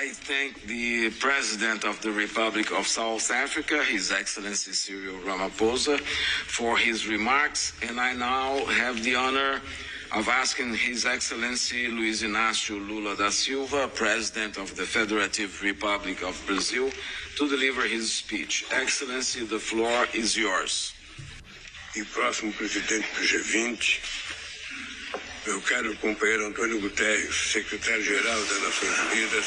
I thank the President of the Republic of South Africa, His Excellency Cyril Ramaphosa, for his remarks, and I now have the honor of asking His Excellency Luiz Inácio Lula da Silva, President of the Federative Republic of Brazil, to deliver his speech. Excellency, the floor is yours. E próximo presidente do G20, meu caro companheiro Antônio Guterres, secretário-geral das Nações Unidas.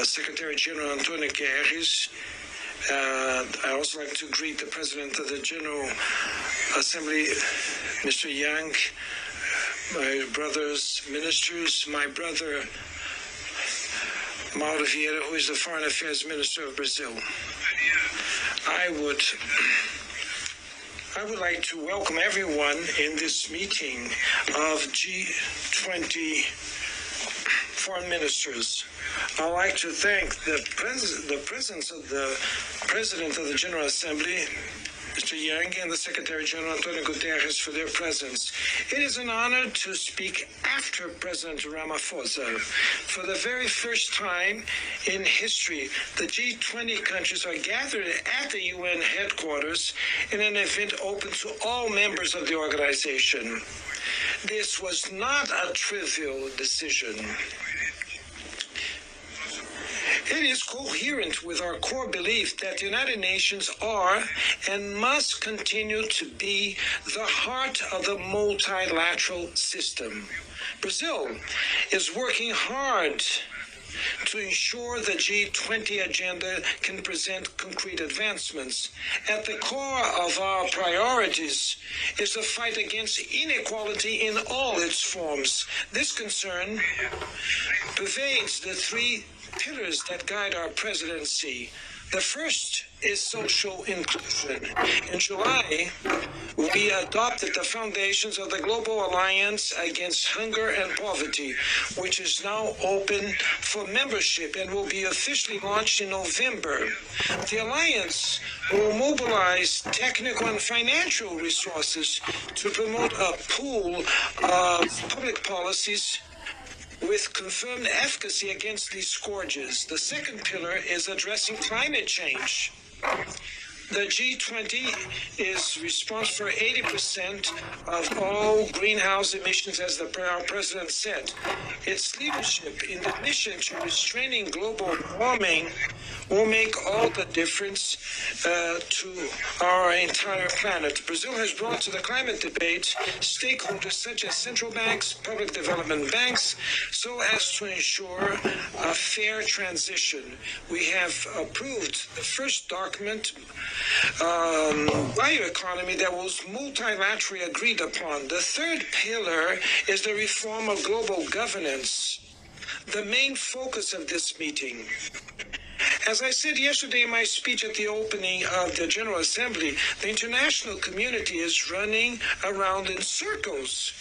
Secretary-General Antonio Guterres. I also like to greet the President of the General Assembly, Mr. Young, my brothers, ministers, my brother, Mauro Vieira, who is the Foreign Affairs Minister of Brazil. I would like to welcome everyone in this meeting of G20 foreign ministers. I'd like to thank the presence of the President of the General Assembly, Mr. Young, and the Secretary-General Antonio Guterres for their presence. It is an honor to speak after President Ramaphosa. For the very first time in history, the G20 countries are gathered at the UN headquarters in an event open to all members of the organization. This was not a trivial decision. It is coherent with our core belief that the United Nations are and must continue to be the heart of the multilateral system. Brazil is working hard to ensure the G20 agenda can present concrete advancements. At the core of our priorities is the fight against inequality in all its forms. This concern pervades the three pillars that guide our presidency. The first is social inclusion. In July, we adopted the foundations of the Global Alliance Against Hunger and Poverty, which is now open for membership and will be officially launched in November. The Alliance will mobilize technical and financial resources to promote a pool of public policies with confirmed efficacy against these scourges. The second pillar is addressing climate change. The G20 is responsible for 80% of all greenhouse emissions, as our president said. Its leadership in the mission to restraining global warming will make all the difference to our entire planet. Brazil has brought to the climate debate stakeholders such as central banks, public development banks, so as to ensure a fair transition. We have approved the first document, bioeconomy, that was multilaterally agreed upon. The third pillar is the reform of global governance, the main focus of this meeting. As I said yesterday in my speech at the opening of the General Assembly, the international community is running around in circles.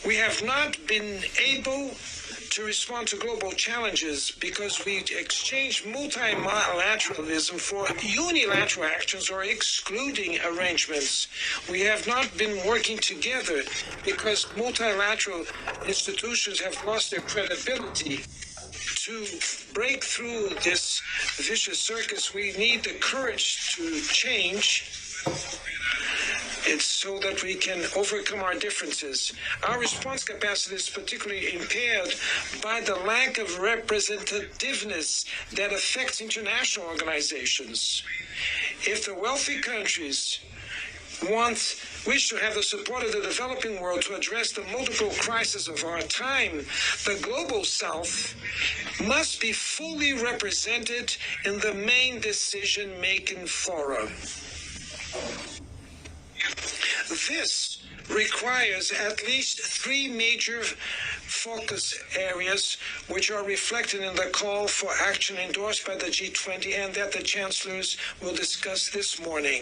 We have not been able to respond to global challenges because we exchange multilateralism for unilateral actions or excluding arrangements. We have not been working together because multilateral institutions have lost their credibility. To break through this vicious circus, we need the courage to change. It's so that we can overcome our differences. Our response capacity is particularly impaired by the lack of representativeness that affects international organizations. If the wealthy countries wish to have the support of the developing world to address the multiple crises of our time, the global south must be fully represented in the main decision-making fora. This requires at least three major focus areas which are reflected in the call for action endorsed by the G20 and that the chancellors will discuss this morning.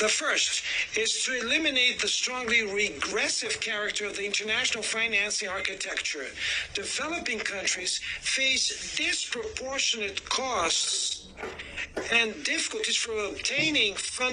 The first is to eliminate the strongly regressive character of the international financing architecture. Developing countries face disproportionate costs and difficulties for obtaining funding